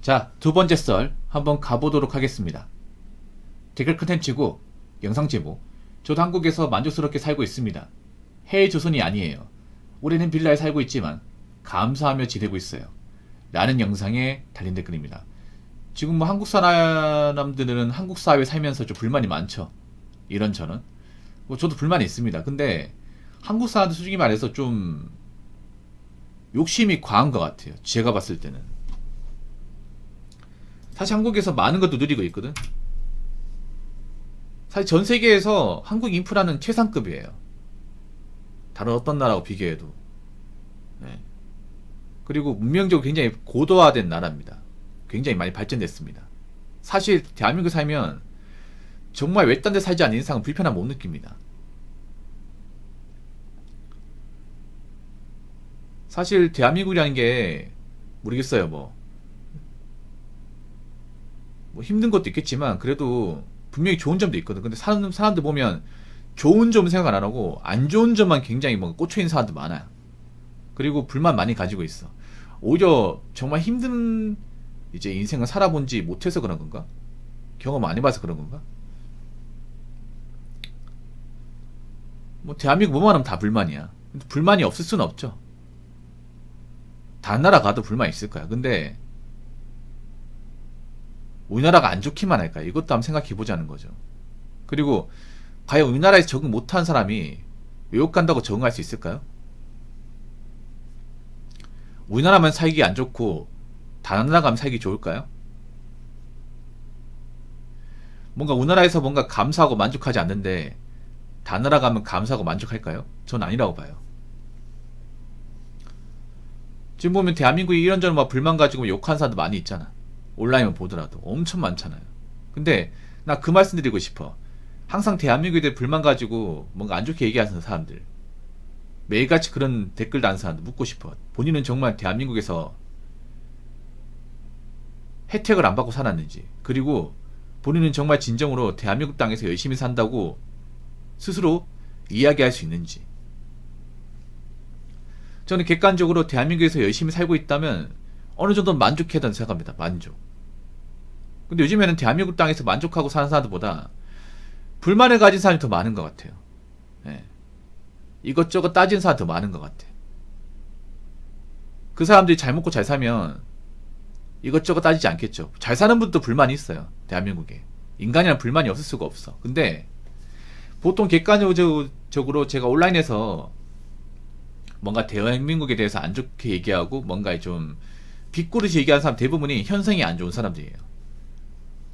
자, 두 번째 썰 한번 가보도록 하겠습니다. 댓글 컨텐츠고 영상 제목, 저도 한국에서 만족스럽게 살고 있습니다. 해외 조선이 아니에요. 올해는 빌라에 살고 있지만 감사하며 지내고 있어요. 라는 영상에 달린 댓글입니다. 지금 뭐 한국 사람들은 한국 사회에 살면서 좀 불만이 많죠. 이런 저는 뭐 저도 불만이 있습니다. 근데 한국 사람들 솔직히 말해서 좀 욕심이 과한 것 같아요. 제가 봤을 때는. 사실 한국에서 많은 것도 누리고 있거든. 사실 전 세계에서 한국 인프라는 최상급이에요. 다른 어떤 나라하고 비교해도. 네. 그리고 문명적으로 굉장히 고도화된 나라입니다. 굉장히 많이 발전됐습니다. 사실 대한민국에 살면 정말 외딴 데 살지 않는 이상은 불편함 못 느낍니다. 사실 대한민국이라는 게 모르겠어요. 뭐 힘든 것도 있겠지만 그래도 분명히 좋은 점도 있거든. 근데 사람들 보면 좋은 점 생각 안 하고 안 좋은 점만 굉장히 뭐 꽂혀있는 사람도 많아요. 그리고 불만 많이 가지고 있어. 오히려 정말 힘든 이제 인생을 살아본지 못해서 그런 건가? 경험 안 해봐서 그런 건가? 뭐 대한민국 뭐만 하면 다 불만이야. 근데 불만이 없을 수는 없죠. 다른 나라 가도 불만 있을 거야. 근데 우리나라가 안 좋기만 할까? 이것도 한번 생각해 보자는 거죠. 그리고 과연 우리나라에서 적응 못한 사람이 외국 간다고 적응할 수 있을까요? 우리나라만 살기 안 좋고 다른 나라 가면 살기 좋을까요? 뭔가 우리나라에서 뭔가 감사하고 만족하지 않는데 다른 나라 가면 감사하고 만족할까요? 전 아니라고 봐요. 지금 보면 대한민국이 이런저런 막 불만 가지고 욕하는 사람도 많이 있잖아. 온라인만 보더라도 엄청 많잖아요. 근데 나 그 말씀 드리고 싶어. 항상 대한민국에 대해 불만 가지고 뭔가 안 좋게 얘기하는 사람들, 매일같이 그런 댓글 다는 사람들 묻고 싶어. 본인은 정말 대한민국에서 혜택을 안 받고 살았는지, 그리고 본인은 정말 진정으로 대한민국 땅에서 열심히 산다고 스스로 이야기할 수 있는지. 저는 객관적으로 대한민국에서 열심히 살고 있다면 어느 정도 만족해야 생각합니다. 만족. 근데 요즘에는 대한민국 땅에서 만족하고 사는 사람들보다 불만을 가진 사람이 더 많은 것 같아요. 예. 이것저것 따진 사람이 더 많은 것 같아. 그 사람들이 잘 먹고 잘 살면 이것저것 따지지 않겠죠. 잘 사는 분도 불만이 있어요. 대한민국에. 인간이란 불만이 없을 수가 없어. 근데 보통 객관적으로 제가 온라인에서 뭔가 대한민국에 대해서 안 좋게 얘기하고 뭔가 좀 빗고르시 얘기하는 사람 대부분이 현성이 안 좋은 사람들이에요.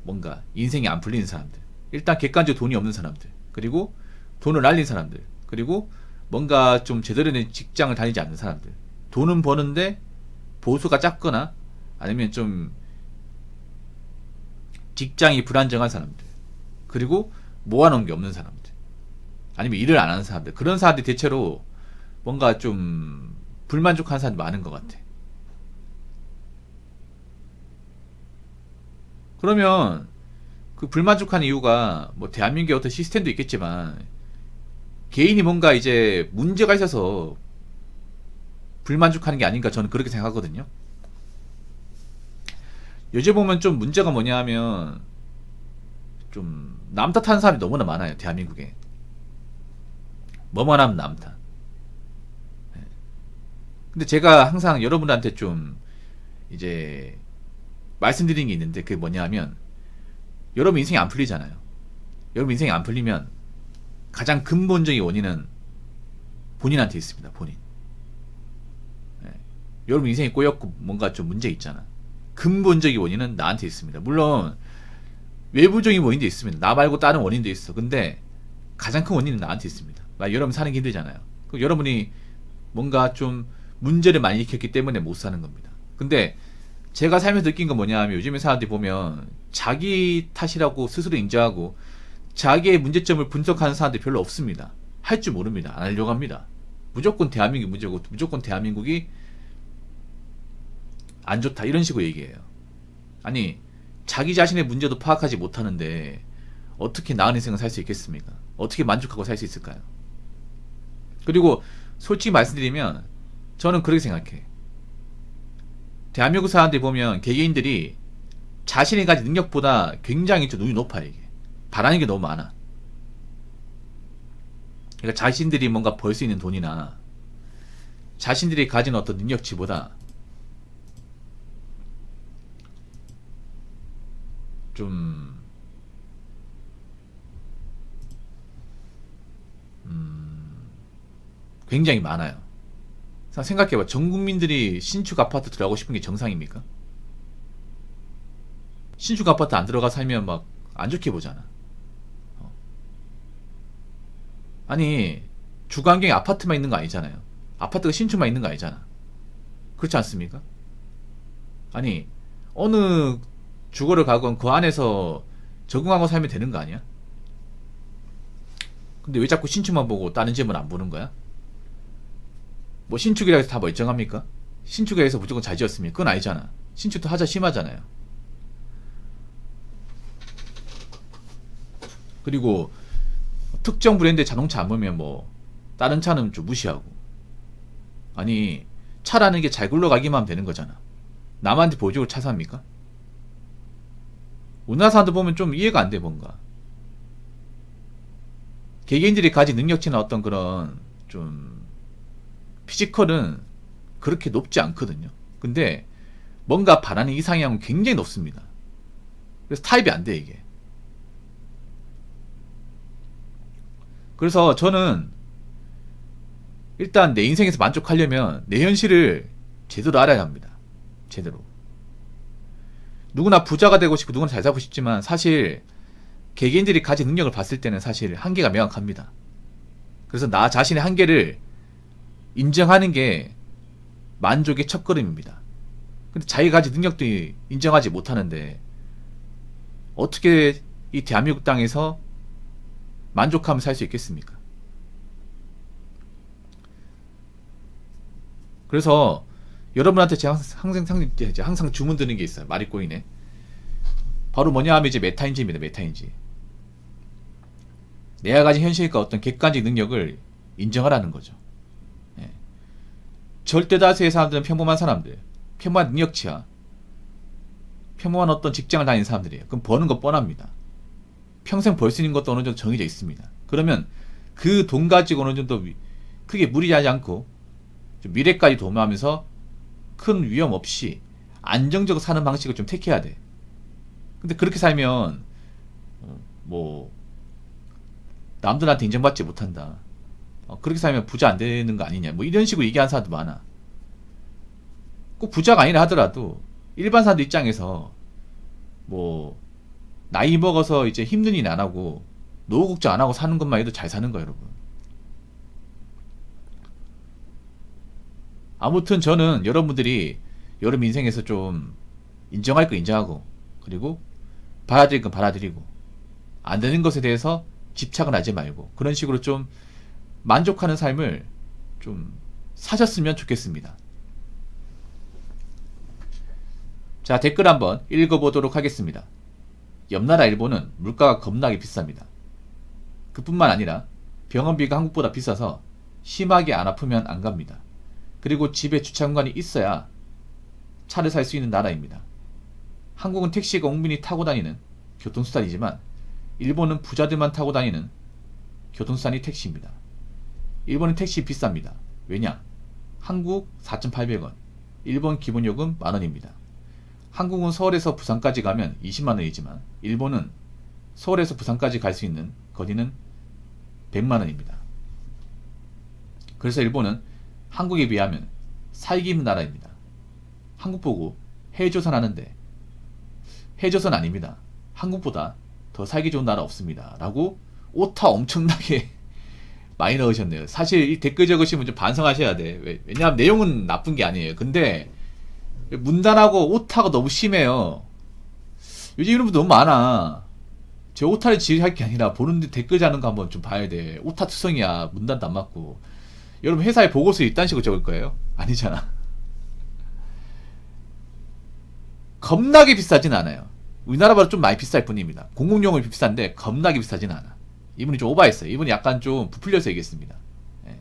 뭔가 인생이 안 풀리는 사람들. 일단 객관적으로 돈이 없는 사람들. 그리고 돈을 날린 사람들. 그리고 뭔가 좀 제대로 된 직장을 다니지 않는 사람들. 돈은 버는데 보수가 작거나 아니면 좀 직장이 불안정한 사람들. 그리고 모아놓은 게 없는 사람들. 아니면 일을 안 하는 사람들. 그런 사람들이 대체로 뭔가 좀 불만족한 사람이 많은 것 같아. 그러면 그 불만족한 이유가 뭐 대한민국의 어떤 시스템도 있겠지만 개인이 뭔가 이제 문제가 있어서 불만족하는 게 아닌가 저는 그렇게 생각하거든요. 요즘 보면 좀 문제가 뭐냐 하면 좀 남 탓하는 사람이 너무나 많아요. 대한민국에. 뭐만 하면 남 탓. 근데 제가 항상 여러분한테 좀 이제 말씀드린 게 있는데 그게 뭐냐 하면 여러분 인생이 안 풀리잖아요. 여러분 인생이 안 풀리면 가장 근본적인 원인은 본인한테 있습니다. 본인. 네. 여러분 인생이 꼬였고 뭔가 좀 문제 있잖아. 근본적인 원인은 나한테 있습니다. 물론 외부적인 원인도 있습니다. 나 말고 다른 원인도 있어. 근데 가장 큰 원인은 나한테 있습니다. 여러분 사는 게 힘들잖아요. 여러분이 뭔가 좀 문제를 많이 일으켰기 때문에 못 사는 겁니다. 근데 제가 살면서 느낀 건 뭐냐 하면 요즘에 사람들이 보면 자기 탓이라고 스스로 인정하고 자기의 문제점을 분석하는 사람들이 별로 없습니다. 할 줄 모릅니다. 안 하려고 합니다. 무조건 대한민국이 문제고 무조건 대한민국이 안 좋다 이런 식으로 얘기해요. 아니 자기 자신의 문제도 파악하지 못하는데 어떻게 나은 인생을 살 수 있겠습니까? 어떻게 만족하고 살 수 있을까요? 그리고 솔직히 말씀드리면 저는 그렇게 생각해. 대한민국 사람들이 보면 개개인들이 자신이 가진 능력보다 굉장히 좀 눈이 높아. 이게 바라는 게 너무 많아. 그러니까 자신들이 뭔가 벌 수 있는 돈이나 자신들이 가진 어떤 능력치보다 좀 굉장히 많아요. 생각해봐. 전 국민들이 신축 아파트 들어가고 싶은 게 정상입니까? 신축 아파트 안 들어가 살면 막 안 좋게 보잖아. 아니, 주거환경에 아파트만 있는 거 아니잖아요. 아파트가 신축만 있는 거 아니잖아. 그렇지 않습니까? 아니, 어느 주거를 가건 그 안에서 적응하고 살면 되는 거 아니야? 근데 왜 자꾸 신축만 보고 다른 집은 안 보는 거야? 뭐 신축이라 해서 다 멀쩡합니까? 신축에 해서 무조건 잘 지었습니까? 그건 아니잖아. 신축도 하자 심하잖아요. 그리고 특정 브랜드의 자동차 안 보면 뭐 다른 차는 좀 무시하고. 아니, 차라는 게 잘 굴러가기만 하면 되는 거잖아. 남한테 보여주고 차 삽니까? 우리나라 사람들 보면 좀 이해가 안 돼. 뭔가 개개인들이 가진 능력치나 어떤 그런 좀 피지컬은 그렇게 높지 않거든요. 근데 뭔가 바라는 이상향은 굉장히 높습니다. 그래서 타입이 안 돼, 이게. 그래서 저는 일단 내 인생에서 만족하려면 내 현실을 제대로 알아야 합니다. 제대로. 누구나 부자가 되고 싶고 누구나 잘 살고 싶지만 사실 개개인들이 가진 능력을 봤을 때는 사실 한계가 명확합니다. 그래서 나 자신의 한계를 인정하는 게 만족의 첫걸음입니다. 근데 자기가 가진 능력도 인정하지 못하는데 어떻게 이 대한민국 땅에서 만족하며 살 수 있겠습니까? 그래서 여러분한테 제가 항상 주문 드는 게 있어요. 말이 꼬이네. 바로 뭐냐 하면 이제 메타인지입니다. 메타인지. 내가 가진 현실과 어떤 객관적 능력을 인정하라는 거죠. 예. 절대 다수의 사람들은 평범한 사람들, 평범한 능력치야, 평범한 어떤 직장을 다니는 사람들이에요. 그럼 버는 거 뻔합니다. 평생 벌 수 있는 것도 어느 정도 정해져 있습니다. 그러면 그 돈 가지고 어느 정도 크게 무리하지 않고 좀 미래까지 도모하면서 큰 위험 없이 안정적으로 사는 방식을 좀 택해야 돼. 근데 그렇게 살면 뭐 남들한테 인정받지 못한다. 그렇게 살면 부자 안 되는 거 아니냐. 뭐 이런 식으로 얘기하는 사람도 많아. 꼭 부자가 아니라 하더라도 일반 사람들 입장에서 뭐 나이 먹어서 이제 힘든 일 안 하고 노후 걱정 안 하고 사는 것만 해도 잘 사는 거예요, 여러분. 아무튼 저는 여러분들이 여러분 인생에서 좀 인정할 거 인정하고 그리고 받아들일 건 받아들이고 안 되는 것에 대해서 집착은 하지 말고 그런 식으로 좀 만족하는 삶을 좀 사셨으면 좋겠습니다. 자, 댓글 한번 읽어보도록 하겠습니다. 옆나라 일본은 물가가 겁나게 비쌉니다. 그뿐만 아니라 병원비가 한국보다 비싸서 심하게 안 아프면 안 갑니다. 그리고 집에 주차 공간이 있어야 차를 살 수 있는 나라입니다. 한국은 택시가 옹민이 타고 다니는 교통수단이지만 일본은 부자들만 타고 다니는 교통수단이 택시입니다. 일본은 택시 비쌉니다. 왜냐? 한국 4,800원, 일본 기본요금 만원입니다. 한국은 서울에서 부산까지 가면 20만원이지만 일본은 서울에서 부산까지 갈 수 있는 거리는 100만원입니다. 그래서 일본은 한국에 비하면 살기 힘든 나라입니다. 한국 보고 해조선 하는데 해조선 아닙니다. 한국보다 더 살기 좋은 나라 없습니다. 라고 오타 엄청나게 많이 넣으셨네요. 사실 이 댓글 적으시면 좀 반성하셔야 돼. 왜냐하면 내용은 나쁜 게 아니에요. 근데 문단하고 오타가 너무 심해요. 요즘 이런 분 너무 많아. 제 오타를 지휘할 게 아니라 보는데 댓글 자는 거 한번 좀 봐야 돼. 오타 투성이야. 문단도 안 맞고. 여러분 회사에 보고서에 이딴 식으로 적을 거예요? 아니잖아. 겁나게 비싸진 않아요. 우리나라보다 좀 많이 비쌀 뿐입니다. 공공용은 비싼데 겁나게 비싸진 않아. 이분이 좀 오버했어요. 이분이 약간 좀 부풀려서 얘기했습니다. 예.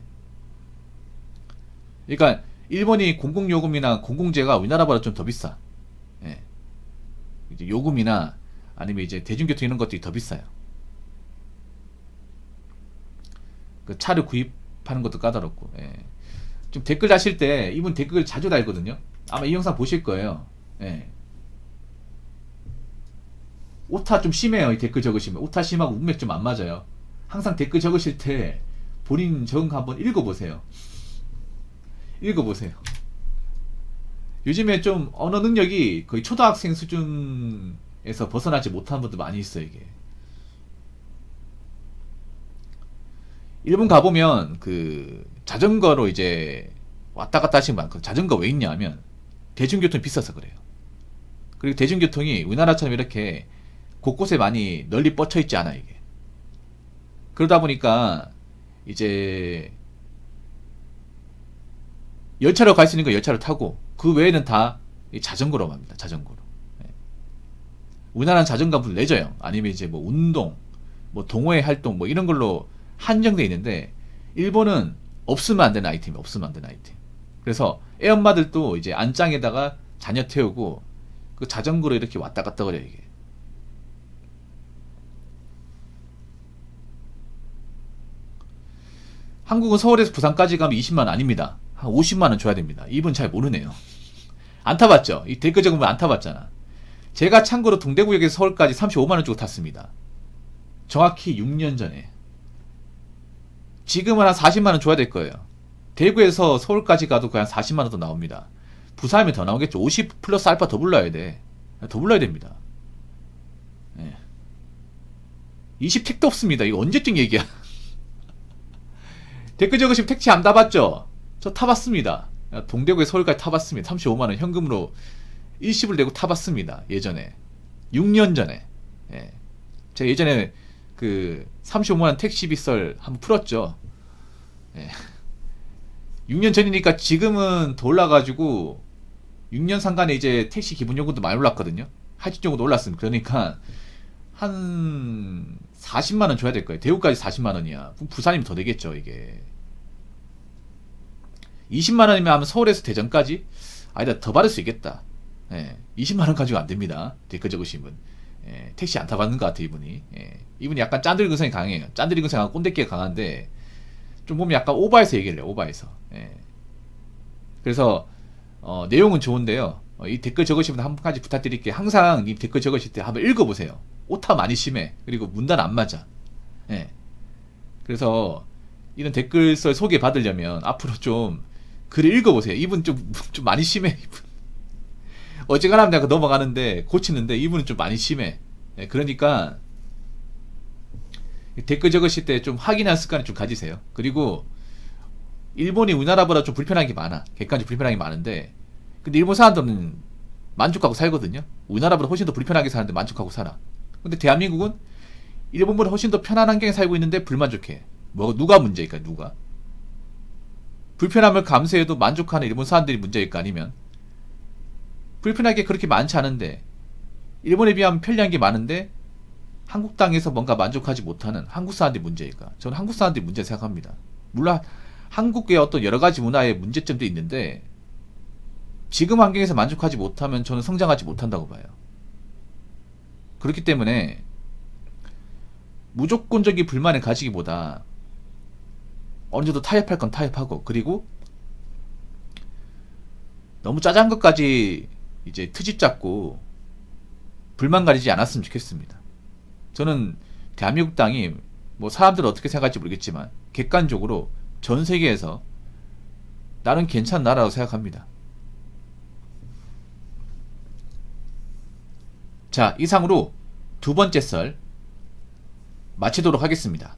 그러니까 일본이 공공요금이나 공공재가 우리나라보다 좀 더 비싸. 예. 이제 요금이나 아니면 이제 대중교통 이런 것들이 더 비싸요. 그 차를 구입하는 것도 까다롭고. 예. 좀 댓글 다실 때 이분 댓글 자주 달거든요. 아마 이 영상 보실 거예요. 예. 오타 좀 심해요. 이 댓글 적으시면 오타 심하고 문맥 좀 안 맞아요. 항상 댓글 적으실 때 본인 적은 거 한번 읽어보세요. 읽어보세요. 요즘에 좀 언어 능력이 거의 초등학생 수준에서 벗어나지 못한 분들 많이 있어요. 이게 일본 가보면 그 자전거로 이제 왔다 갔다 하시는 분 많고, 자전거 왜 있냐 하면 대중교통이 비싸서 그래요. 그리고 대중교통이 우리나라처럼 이렇게 곳곳에 많이 널리 뻗쳐 있지 않아 이게. 그러다 보니까 이제 열차로 갈 수 있는 거 열차를 타고 그 외에는 다 자전거로 갑니다. 자전거로. 예. 우리나라는 자전거 분 레저용 아니면 이제 뭐 운동, 뭐 동호회 활동 뭐 이런 걸로 한정돼 있는데 일본은 없으면 안 되는 아이템이 없으면 안 되는 아이템. 그래서 애엄마들도 이제 안장에다가 자녀 태우고 그 자전거로 이렇게 왔다 갔다 거려요 이게. 한국은 서울에서 부산까지 가면 20만 아닙니다. 한 50만 원 줘야 됩니다. 이분 잘 모르네요. 안 타봤죠? 이 댓글 적으면 안 타봤잖아. 제가 참고로 동대구역에서 서울까지 35만 원 주고 탔습니다. 정확히 6년 전에. 지금은 한 40만 원 줘야 될 거예요. 대구에서 서울까지 가도 그냥 40만 원 더 나옵니다. 부산이면 더 나오겠죠. 50 플러스 알파 더 불러야 돼. 더 불러야 됩니다. 예. 20 택도 없습니다. 이거 언제쯤 얘기야? 댓글 적으시면 택시 안 타봤죠? 저 타봤습니다. 동대구에 서울까지 타봤습니다. 35만원 현금으로 일시불 내고 타봤습니다. 예전에 6년 전에. 예. 제가 예전에 그 35만원 택시비 썰 한번 풀었죠. 예. 6년 전이니까 지금은 더 올라가지고 6년 상간에 이제 택시 기본요금도 많이 올랐거든요. 할증 정도 올랐습니다. 그러니까 한 40만원 줘야 될 거예요. 대구까지 40만원이야. 부산이면 더 되겠죠, 이게. 20만원이면 하면 서울에서 대전까지? 아니다, 더 받을 수 있겠다. 예, 20만원 가지고 안 됩니다. 댓글 적으신 분. 예, 택시 안 타봤는 것 같아, 이분이. 예, 이분이 약간 짠들이 근성이 강해요. 짠들이 근성하고 꼰대끼가 강한데, 좀 보면 약간 오바해서 얘기를 해요, 오바해서. 예. 그래서, 내용은 좋은데요. 이 댓글 적으시면 한 가지 부탁드릴게요. 항상 이 댓글 적으실 때 한번 읽어보세요. 오타 많이 심해. 그리고 문단 안 맞아. 예. 그래서 이런 댓글썰 소개 받으려면 앞으로 좀 글을 읽어보세요. 이분 좀 많이 심해. 이분. 어지간하면 내가 넘어가는데 고치는데 이분은 좀 많이 심해. 예. 그러니까 댓글 적으실 때 좀 확인할 습관을 좀 가지세요. 그리고 일본이 우리나라보다 좀 불편한 게 많아. 객관적으로 불편한 게 많은데, 근데 일본 사람들은 만족하고 살거든요. 우리나라보다 훨씬 더 불편하게 사는데 만족하고 살아. 근데 대한민국은 일본보다 훨씬 더 편한 환경에 살고 있는데 불만족해. 뭐 누가 문제일까? 누가? 불편함을 감수해도 만족하는 일본 사람들이 문제일까? 아니면 불편하게 그렇게 많지 않은데 일본에 비하면 편리한 게 많은데 한국 땅에서 뭔가 만족하지 못하는 한국 사람들이 문제일까? 저는 한국 사람들이 문제 생각합니다. 물론 한국의 어떤 여러 가지 문화의 문제점도 있는데 지금 환경에서 만족하지 못하면 저는 성장하지 못한다고 봐요. 그렇기 때문에 무조건적인 불만을 가지기보다 어느 정도 타협할 건 타협하고, 그리고 너무 짜잔 것까지 이제 트집 잡고 불만 가리지 않았으면 좋겠습니다. 저는 대한민국 땅이 뭐 사람들은 어떻게 생각할지 모르겠지만 객관적으로 전 세계에서 나름 괜찮은 나라라고 생각합니다. 자, 이상으로 두 번째 썰 마치도록 하겠습니다.